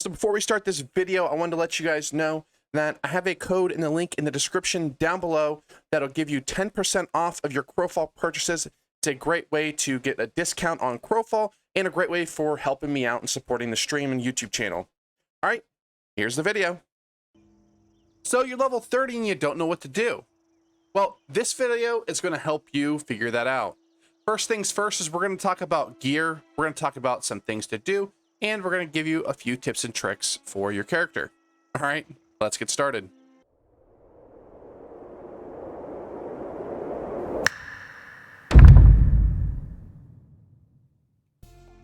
So before we start this video, I wanted to let you guys know that I have a code in the link in the description down below that'll give you 10% off of your Crowfall purchases. It's a great way to get a discount on Crowfall and a great way for helping me out and supporting the stream and YouTube channel. All right, here's the video. So you're level 30 and you don't know what to do. Well, this video is going to help you figure that out. First things first is we're going to talk about gear. We're going to talk about some things to do, and we're going to give you a few tips and tricks for your character. All right, let's get started.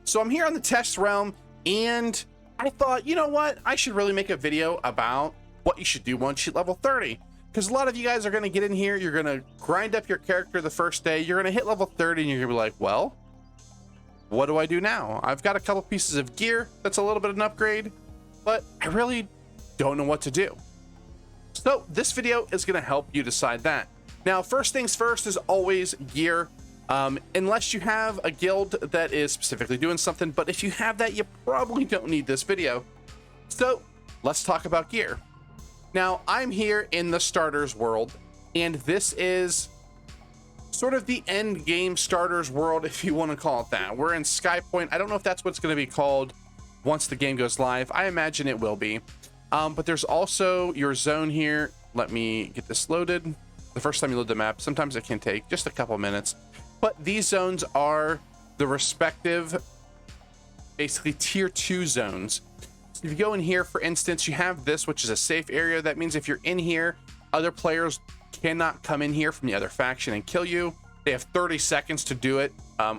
So I'm here on the test realm, and I thought, you know what? I should really make a video about what you should do once you level 30. Because a lot of you guys are going to get in here, you're going to grind up your character the first day, you're going to hit level 30, and you're going to be like, well, what do I do now? I've got a couple pieces of gear that's a little bit of an upgrade, but I really don't know what to do. So this video is going to help you decide that. Now, first things first is always gear. Unless you have a guild that is specifically doing something, but if you have that, you probably don't need this video. So let's talk about gear. Now, I'm here in the starters world, and this is sort of the end game starters world, if you want to call it that. We're in Sky Point. I don't know if that's what's going to be called once the game goes live. I imagine it will be. But there's also your zone here. Let me get this loaded. The first time you load the map, sometimes it can take just a couple minutes. But these zones are the respective, basically tier 2 zones. So if you go in here, for instance, you have this, which is a safe area. That means if you're in here, other players cannot come in here from the other faction and kill you. They have 30 seconds to do it,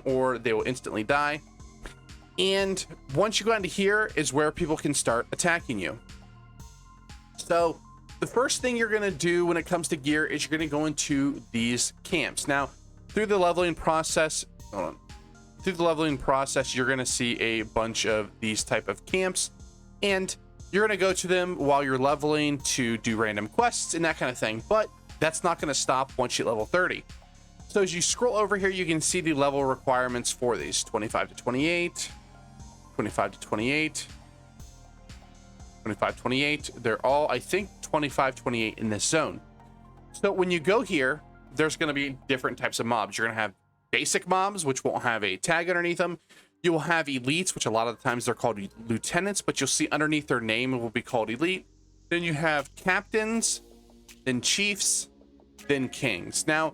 or they will instantly die. And once you go into here is where people can start attacking you. So the first thing you're going to do when it comes to gear is you're going to go into these camps. Now, through the leveling process, you're going to see a bunch of these type of camps, and you're going to go to them while you're leveling to do random quests and that kind of thing. But that's not going to stop once you hit level 30. So as you scroll over here, you can see the level requirements for these: 25 to 28, 25 to 28, 25, 28. They're all, I think, 25, 28 in this zone. So when you go here, there's going to be different types of mobs. You're going to have basic mobs, which won't have a tag underneath them. You will have elites, which a lot of the times they're called lieutenants, but you'll see underneath their name it will be called elite. Then you have captains, then chiefs, then kings. Now,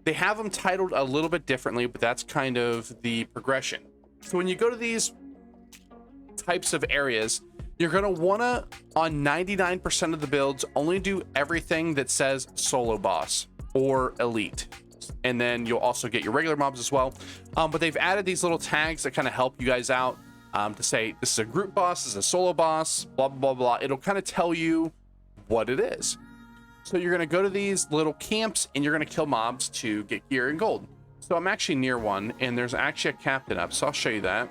they have them titled a little bit differently, but that's kind of the progression. So when you go to these types of areas, you're going to want to, on 99% of the builds, only do everything that says solo boss or elite. And then you'll also get your regular mobs as well. But they've added these little tags that kind of help you guys out, to say this is a group boss, this is a solo boss, blah, blah, blah. It'll kind of tell you what it is. So you're going to go to these little camps and you're going to kill mobs to get gear and gold. So I'm actually near one, and there's actually a captain up. So I'll show you that.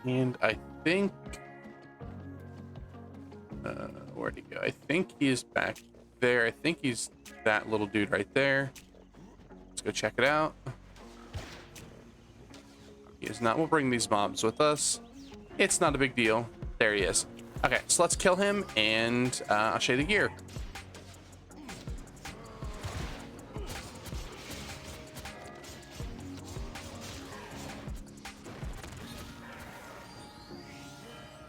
And I think, where'd he go? I think he's back there. I think he's that little dude right there. Let's go check it out. He is not. We'll bring these mobs with us. It's not a big deal. There he is. Okay, so let's kill him, and I'll show you the gear.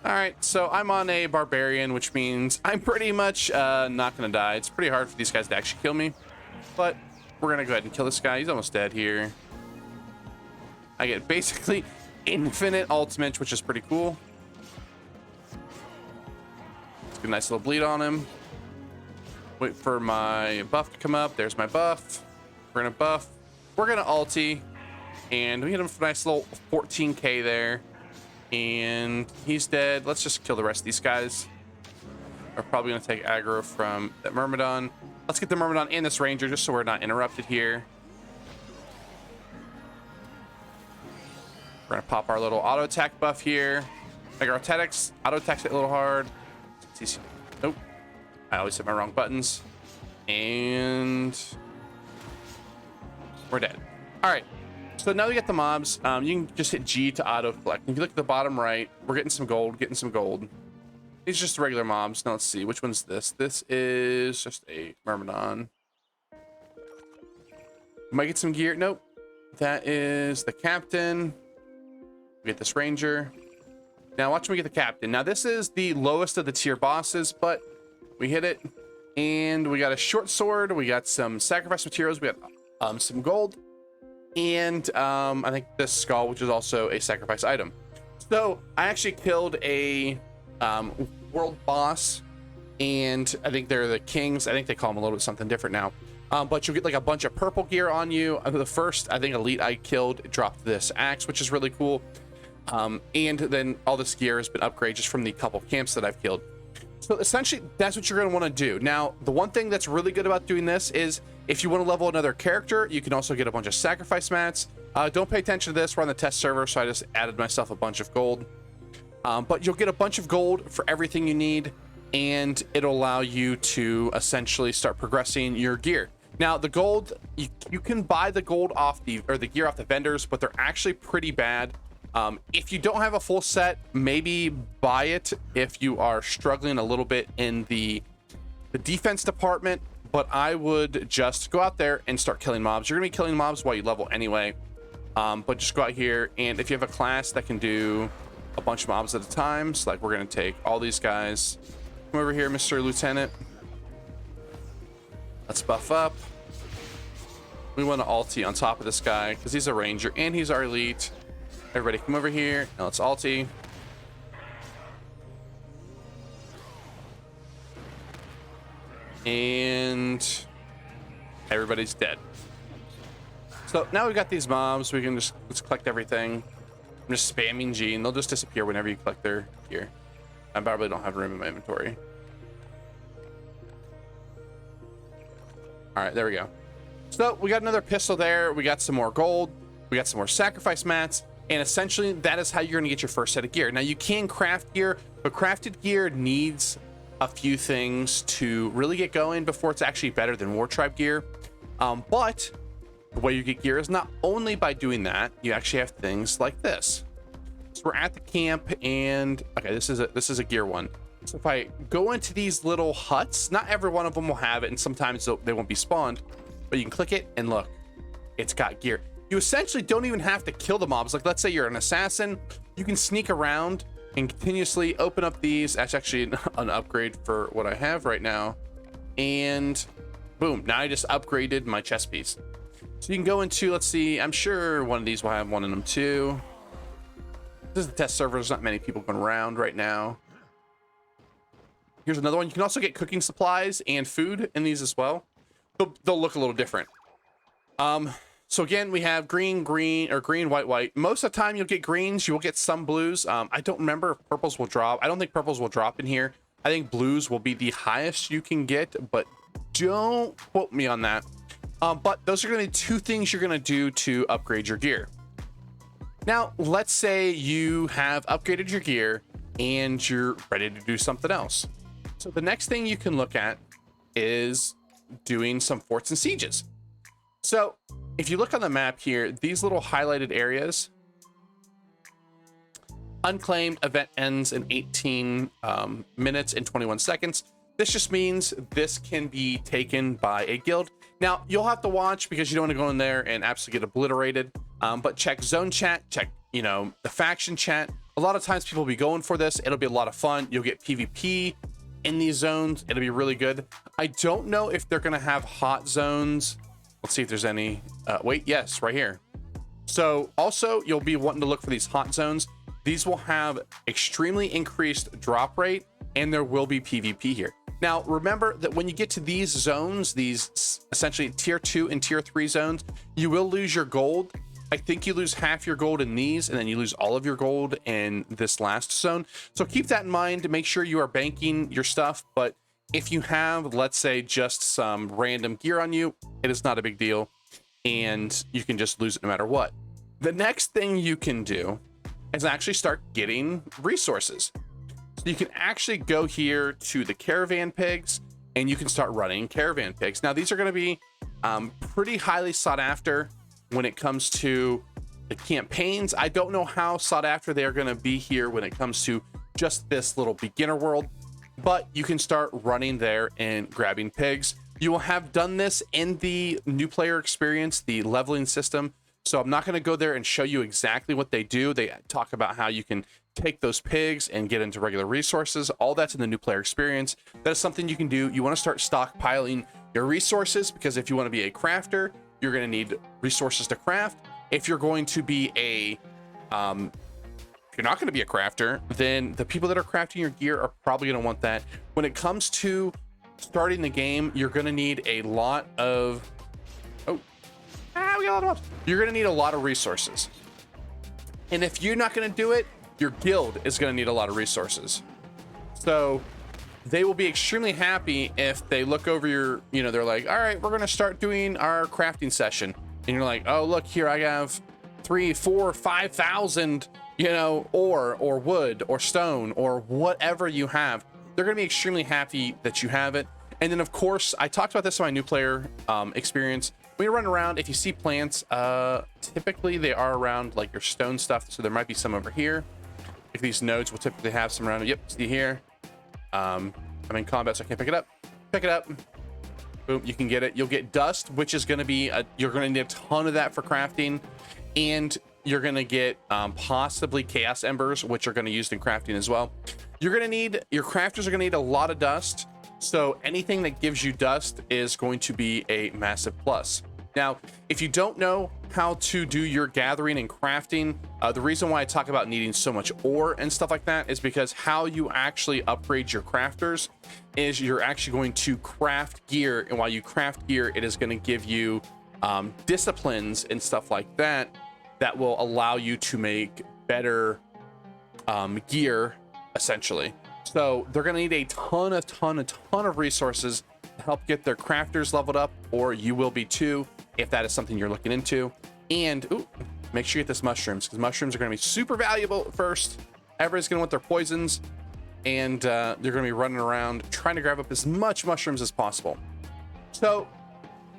All right, so I'm on a barbarian, which means I'm pretty much not gonna die. It's pretty hard for these guys to actually kill me, but we're gonna go ahead and kill this guy. He's almost dead here. I get basically infinite ultimate, which is pretty cool. Let's get a nice little bleed on him. Wait for my buff to come up. There's my buff. We're gonna buff. We're gonna ulti, and we hit him for a nice little 14k there. And he's dead. Let's just kill the rest of these guys. We're probably going to take aggro from that Myrmidon. Let's get the Myrmidon and this Ranger just so we're not interrupted here. We're going to pop our little auto attack buff here. Like our Tactics, auto attacks it a little hard. Nope. I always hit my wrong buttons. And we're dead. All right. So now we get the mobs. You can just hit G to auto collect. If you look at the bottom right, we're getting some gold, These are just regular mobs. Now let's see, which one's this? This is just a Myrmidon. Might get some gear. Nope. That is the captain. We get this ranger. Now watch me get the captain. Now this is the lowest of the tier bosses, but we hit it. And we got a short sword. We got some sacrifice materials. We got some gold. And I think this skull, which is also a sacrifice item. So I actually killed a world boss, and I think they're the kings. I think they call them a little bit something different now. But you'll get like a bunch of purple gear on you. The first, I think, elite I killed dropped this axe, which is really cool. And then all this gear has been upgraded just from the couple camps that I've killed. So essentially, that's what you're going to want to do. Now, the one thing that's really good about doing this is if you want to level another character, you can also get a bunch of sacrifice mats. Don't pay attention to this. We're on the test server, so I just added myself a bunch of gold. But you'll get a bunch of gold for everything you need, and it'll allow you to essentially start progressing your gear. Now, the gold, you can buy the gold off the gear off the vendors, but they're actually pretty bad. If you don't have a full set, maybe buy it if you are struggling a little bit in the defense department, but I would just go out there and start killing mobs. You're gonna be killing mobs while you level anyway, but just go out here, and if you have a class that can do a bunch of mobs at a time, so like we're gonna take all these guys. Come over here, Mr. Lieutenant. Let's buff up. We want to ulti on top of this guy because he's a ranger and he's our elite. Everybody come over here. Now let's ulti. And everybody's dead. So now we've got these mobs. We can let's collect everything. I'm just spamming G and they'll just disappear whenever you collect their gear. I probably don't have room in my inventory. All right, there we go. So we got another pistol there. We got some more gold. We got some more sacrifice mats. And essentially, that is how you're going to get your first set of gear. Now, you can craft gear, but crafted gear needs a few things to really get going before it's actually better than War Tribe gear. But the way you get gear is not only by doing that, you actually have things like this. So we're at the camp, and okay, this is a gear one. So if I go into these little huts, not every one of them will have it, and sometimes they won't be spawned, but you can click it and look, it's got gear. You essentially don't even have to kill the mobs. Like, let's say you're an assassin, you can sneak around and continuously open up these. That's actually an upgrade for what I have right now. And boom, now I just upgraded my chest piece. So you can go into, let's see, I'm sure one of these will have one in them too. This is the test server. There's not many people going around right now. Here's another one. You can also get cooking supplies and food in these as well. They'll look a little different. So again, we have green, white. Most of the time you'll get greens. You will get some blues. I don't remember if purples will drop. I don't think purples will drop in here. I think blues will be the highest you can get, but don't quote me on that. But those are going to be two things you're going to do to upgrade your gear. Now, let's say you have upgraded your gear and you're ready to do something else. So the next thing you can look at is doing some forts and sieges. So if you look on the map here, these little highlighted areas, unclaimed, event ends in 18 minutes and 21 seconds. This just means this can be taken by a guild. Now, you'll have to watch because you don't want to go in there and absolutely get obliterated. But check zone chat, check, the faction chat. A lot of times people will be going for this. It'll be a lot of fun. You'll get PvP in these zones. It'll be really good. I don't know if they're going to have hot zones. Let's see if there's any. Wait, yes, right here. So also you'll be wanting to look for these hot zones. These will have extremely increased drop rate, and there will be PvP here. Now, remember that when you get to these zones, these essentially tier 2 and tier 3 zones, you will lose your gold. I think you lose half your gold in these, and then you lose all of your gold in this last zone. So keep that in mind to make sure you are banking your stuff. But if you have, let's say, just some random gear on you, it is not a big deal, and you can just lose it no matter what. The next thing you can do is actually start getting resources. So you can actually go here to the caravan pigs, and you can start running caravan pigs. Now, these are going to be pretty highly sought after when it comes to the campaigns. I don't know how sought after they are going to be here when it comes to just this little beginner world, but you can start running there and grabbing pigs. You will have done this in the new player experience, the leveling system. So I'm not going to go there and show you exactly what they do. They talk about how you can take those pigs and get into regular resources. All that's in the new player experience. That is something you can do. You want to start stockpiling your resources, because if you want to be a crafter, you're going to need resources to craft. If you're going to be a, if you're not going to be a crafter, then the people that are crafting your gear are probably going to want that. When it comes to starting the game, you're going to need a lot of, we got a lot of mobs. You're going to need a lot of resources. And if you're not going to do it, your guild is going to need a lot of resources. So they will be extremely happy if they look over your, they're like, all right, we're going to start doing our crafting session. And you're like, oh, look here, I have 3, 4, 5,000, ore or wood or stone or whatever you have. They're going to be extremely happy that you have it. And then, of course, I talked about this in my new player experience. When you run around, if you see plants, typically they are around like your stone stuff. So there might be some over here. If these nodes will typically have some around. Yep, see here. I'm in combat, so I can't pick it up. Pick it up. Boom, you can get it. You'll get dust, which is going to be, you're going to need a ton of that for crafting. And you're going to get possibly chaos embers, which are going to be used in crafting as well. You're going to need, your crafters are going to need a lot of dust. So anything that gives you dust is going to be a massive plus. Now, if you don't know how to do your gathering and crafting, the reason why I talk about needing so much ore and stuff like that is because how you actually upgrade your crafters is you're actually going to craft gear. And while you craft gear, it is going to give you disciplines and stuff like that that will allow you to make better gear, essentially. So they're going to need a ton of resources to help get their crafters leveled up, or you will be too, if that is something you're looking into. And make sure you get this mushrooms, because mushrooms are going to be super valuable at first. Everybody's going to want their poisons, and they're going to be running around trying to grab up as much mushrooms as possible. So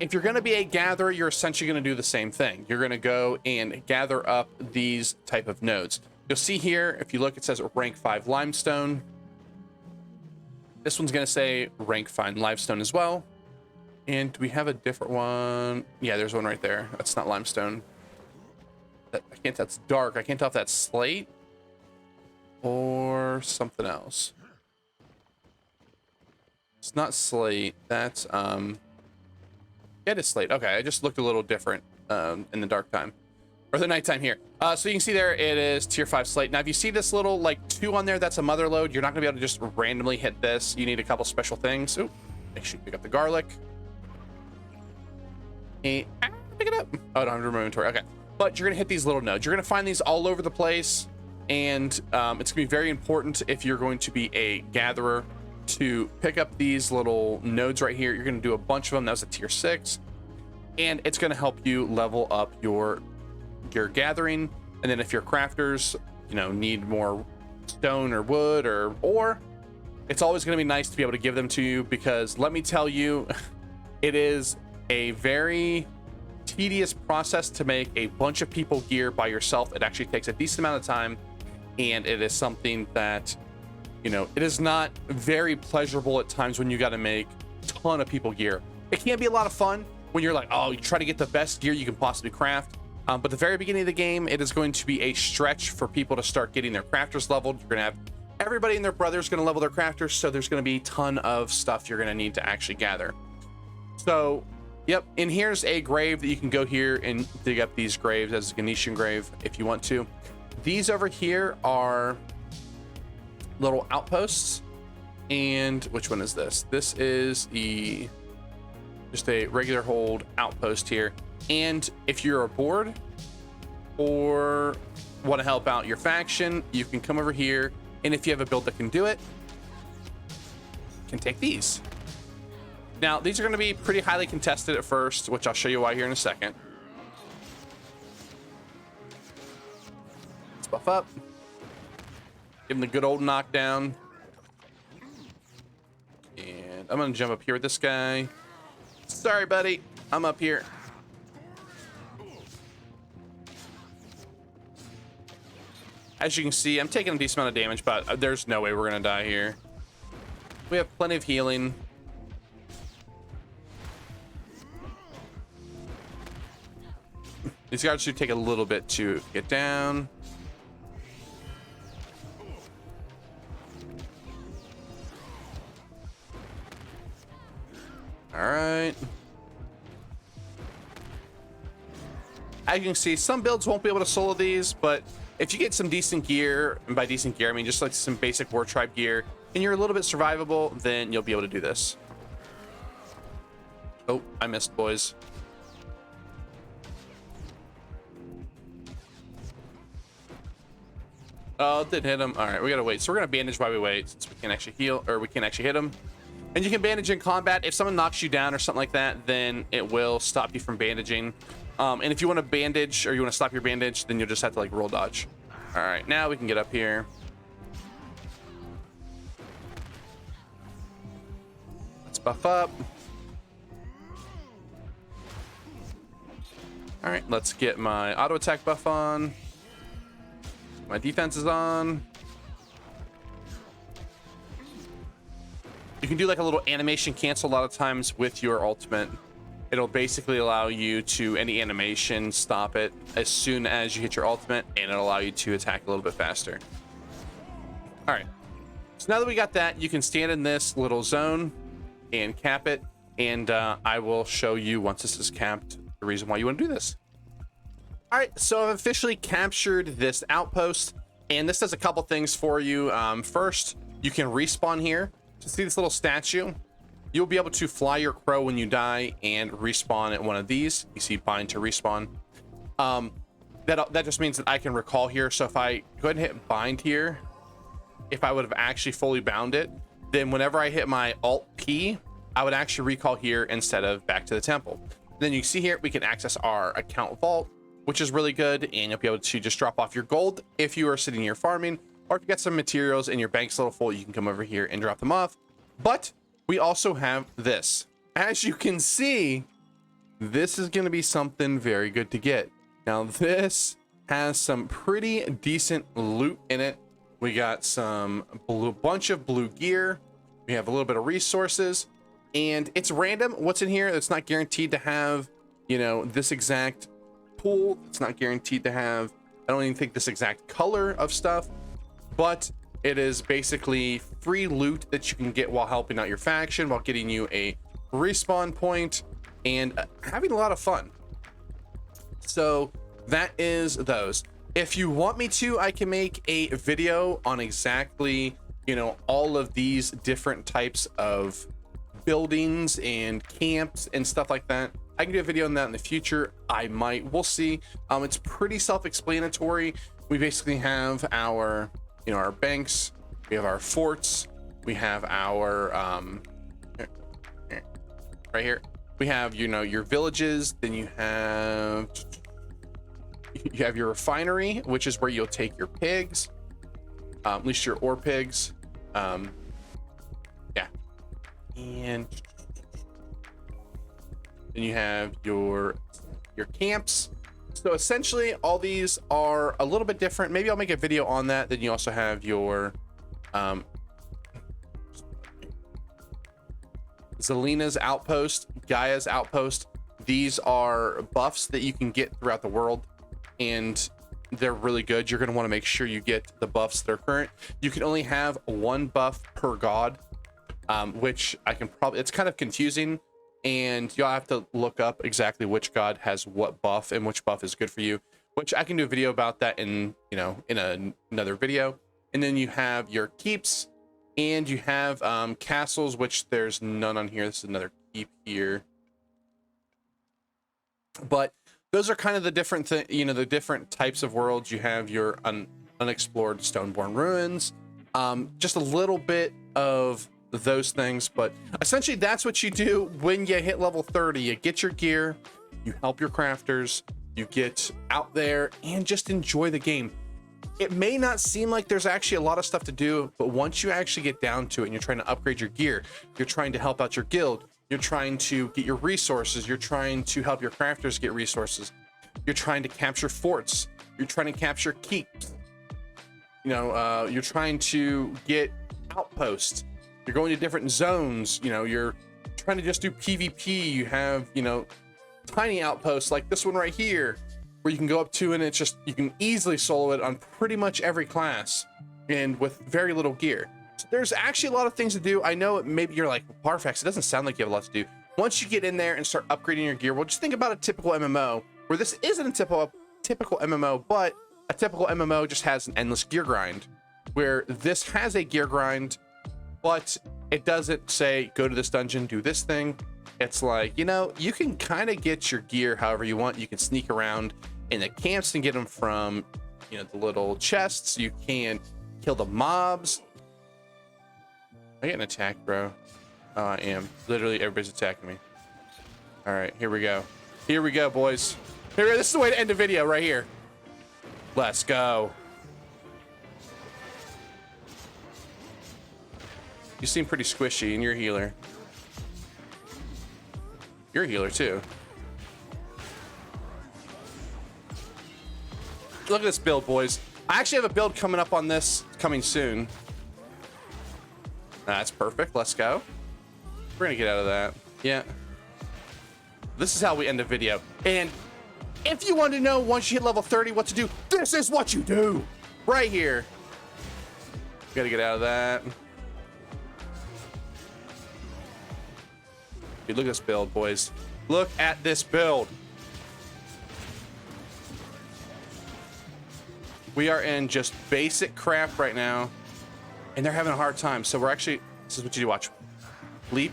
if you're going to be a gatherer, you're essentially going to do the same thing. You're going to go and gather up these type of nodes. You'll see here, if you look, it says rank 5 limestone. This one's going to say rank 5 limestone as well. And do we have a different one? Yeah, there's one right there. That's not limestone. I can't, that's dark. I can't tell if that's slate or something else. It's not slate. That's, yeah, it is slate. Okay, I just looked a little different in the dark time. Or the nighttime here. So you can see there, it is tier 5 slate. Now, if you see this little like 2 on there, that's a mother lode. You're not gonna be able to just randomly hit this. You need a couple special things. Ooh, make sure you pick up the garlic. And pick it up. Oh, I don't have to remove inventory. Okay, but you're gonna hit these little nodes. You're gonna find these all over the place, and it's gonna be very important if you're going to be a gatherer to pick up these little nodes right here. You're gonna do a bunch of them. That was a tier 6, and it's gonna help you level up your gathering. And then if your crafters need more stone or wood or ore, it's always going to be nice to be able to give them to you, because let me tell you, it is a very tedious process to make a bunch of people gear by yourself. It actually takes a decent amount of time, and it is something that it is not very pleasurable at times when you got to make a ton of people gear. It can be a lot of fun when you're like, oh, you try to get the best gear you can possibly craft. But the very beginning of the game, it is going to be a stretch for people to start getting their crafters leveled. You're going to have everybody and their brothers going to level their crafters, so there's going to be a ton of stuff you're going to need to actually gather. So, yep, and here's a grave that you can go here and dig up these graves as a Ganetian grave if you want to. These over here are little outposts. And which one is this? This is just a regular hold outpost here. And if you're a board or want to help out your faction, you can come over here, and if you have a build that can do it, you can take these. Now, these are going to be pretty highly contested at first, which I'll show you why here in a second. Let's buff up. Give him the good old knockdown. And I'm going to jump up here with this guy. Sorry, buddy. I'm up here. As you can see, I'm taking a decent amount of damage, but there's no way we're gonna die here. We have plenty of healing. These guards should take a little bit to get down. All right. As you can see, some builds won't be able to solo these, but if you get some decent gear, and by decent gear, I mean just like some basic War Tribe gear, and you're a little bit survivable, then you'll be able to do this. Oh, I missed, boys. Oh, it did hit him. All right, we gotta wait. So we're gonna bandage while we wait, since we can't actually heal, or we can't actually hit him. And you can bandage in combat. If someone knocks you down or something like that, then it will stop you from bandaging. And if you want to bandage, or you want to stop your bandage, then you'll just have to like roll dodge. All right, now we can get up here. Let's buff up. All right, let's get my auto attack buff on. My defense is on. You can do like a little animation cancel a lot of times with your ultimate. It'll basically allow you to, any animation, stop it as soon as you hit your ultimate, and it'll allow you to attack a little bit faster. All right. So now that we got that, you can stand in this little zone and cap it. And I will show you, once this is capped, the reason why you want to do this. All right, so I've officially captured this outpost, and this does a couple things for you. First, you can respawn here. To see this little statue, you'll be able to fly your crow when you die and respawn at one of these. You see bind to respawn. That just means that I can recall here. So if I go ahead and hit bind here, if I would have actually fully bound it, then whenever I hit my Alt P, I would actually recall here instead of back to the temple. Then you see here, we can access our account vault, which is really good, and you'll be able to just drop off your gold if you are sitting here farming, or if you got some materials and your bank's a little full, you can come over here and drop them off. But we also have this. As you can see, this is going to be something very good to get. Now, this has some pretty decent loot in it. We got some bunch of blue gear. We have a little bit of resources, and it's random what's in here. It's not guaranteed to have, you know, this exact pool. It's not guaranteed to have, I don't even think, this exact color of stuff, but it is basically free loot that you can get while helping out your faction, while getting you a respawn point, and having a lot of fun. So that is those. If you want me to, I can make a video on exactly, you know, all of these different types of buildings and camps and stuff like that. I can do a video on that in the future. I might, we'll see. It's pretty self-explanatory. We basically have our, you know, our banks, we have our forts, we have our right here, we have, you know, your villages, then you have your refinery, which is where you'll take your pigs, at least your ore pigs. Yeah, and then you have your camps. So essentially all these are a little bit different. Maybe I'll make a video on that. Then you also have your Zelina's outpost, Gaia's outpost. These are buffs that you can get throughout the world, and they're really good. You're going to want to make sure you get the buffs that are current. You can only have one buff per god, which I can probably, it's kind of confusing, and you'll have to look up exactly which god has what buff and which buff is good for you, which I can do a video about that in, you know, in another video. And then you have your keeps, and you have castles, which there's none on here. This is another keep here, but those are kind of the different you know, the different types of worlds. You have your unexplored Stoneborn ruins, just a little bit of those things, but essentially that's what you do when you hit level 30. You get your gear, you help your crafters, you get out there and just enjoy the game. It may not seem like there's actually a lot of stuff to do, but once you actually get down to it and you're trying to upgrade your gear, you're trying to help out your guild, you're trying to get your resources, you're trying to help your crafters get resources, you're trying to capture forts, you're trying to capture keeps, you know, you're trying to get outposts, you're going to different zones, you know, you're trying to just do PvP, you have, you know, tiny outposts like this one right here where you can go up to, and it's just, you can easily solo it on pretty much every class and with very little gear. So there's actually a lot of things to do. I know maybe you're like, Parfax, it doesn't sound like you have a lot to do. Once you get in there and start upgrading your gear, well, just think about a typical MMO, where this isn't a typical MMO, but a typical MMO just has an endless gear grind, where this has a gear grind, but it doesn't say, go to this dungeon, do this thing. It's like, you know, you can kind of get your gear however you want. You can sneak around in the camps and get them from, you know, the little chests. You can kill the mobs. I getting attacked, bro? Oh, I am. Literally, everybody's attacking me. All right, here we go. Here we go, boys. Here, this is the way to end the video right here. Let's go. You seem pretty squishy, and you're a healer. You're a healer, too. Look at this build, boys. I actually have a build coming up on this, coming soon. That's perfect. Let's go. We're gonna get out of that. Yeah. This is how we end a video. And if you want to know once you hit level 30 what to do, this is what you do. Right here. Gotta get out of that. Dude, look at this build, boys. Look at this build. We are in just basic crap right now, and they're having a hard time. So we're actually, this is what you do, watch. Leap.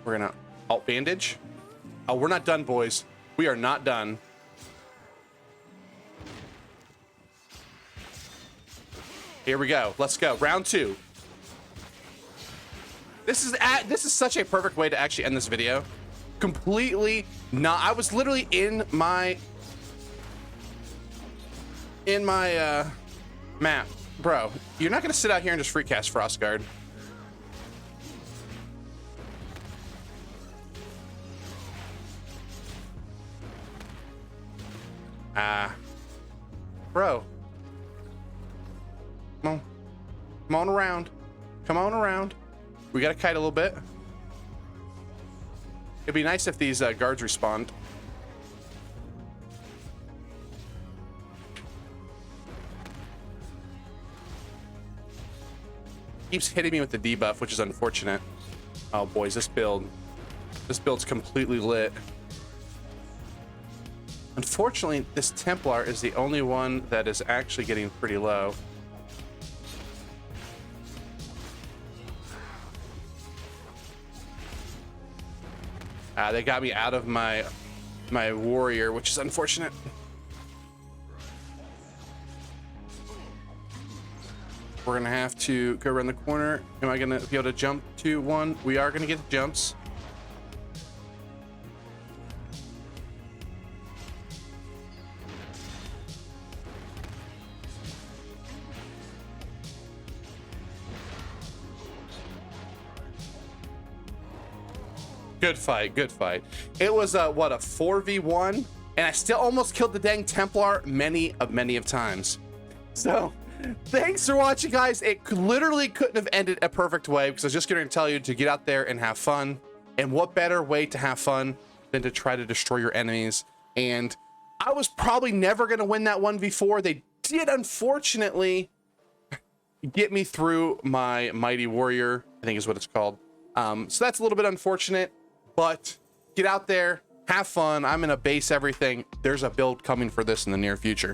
We're gonna alt bandage. Oh, we're not done, boys. We are not done. Here we go. Let's go. Round 2. This is such a perfect way to actually end this video. Completely not. I was literally in my map. Bro, you're not gonna sit out here and just free cast Frostguard. Bro. Come on. Come on around. Come on around. We gotta kite a little bit. It'd be nice if these guards respawned. Keeps hitting me with the debuff, which is unfortunate. Oh, boys, this build's completely lit. Unfortunately, this Templar is the only one that is actually getting pretty low. They got me out of my warrior, which is unfortunate. We're gonna have to go around the corner. Am I gonna be able to jump to one? We are gonna get the jumps. Good fight, good fight. It was what, a 4v1, and I still almost killed the dang Templar many of times. So thanks for watching, guys. It literally couldn't have ended a perfect way, because I was just going to tell you to get out there and have fun. And what better way to have fun than to try to destroy your enemies? And I was probably never going to win that 1v4. They did, unfortunately, get me through my Mighty Warrior, I think is what it's called. So that's a little bit unfortunate, but get out there, have fun. I'm gonna base everything. There's a build coming for this in the near future.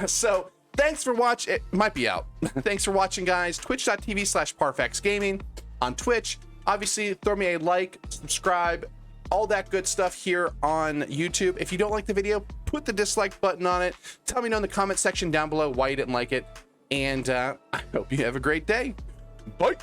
So thanks for watching. It might be out. Thanks for watching, guys. Twitch.tv/Parfaxgaming on Twitch. Obviously, throw me a like, subscribe, all that good stuff here on YouTube. If you don't like the video, put the dislike button on it. Tell me in the comment section down below why you didn't like it. And I hope you have a great day. Bye.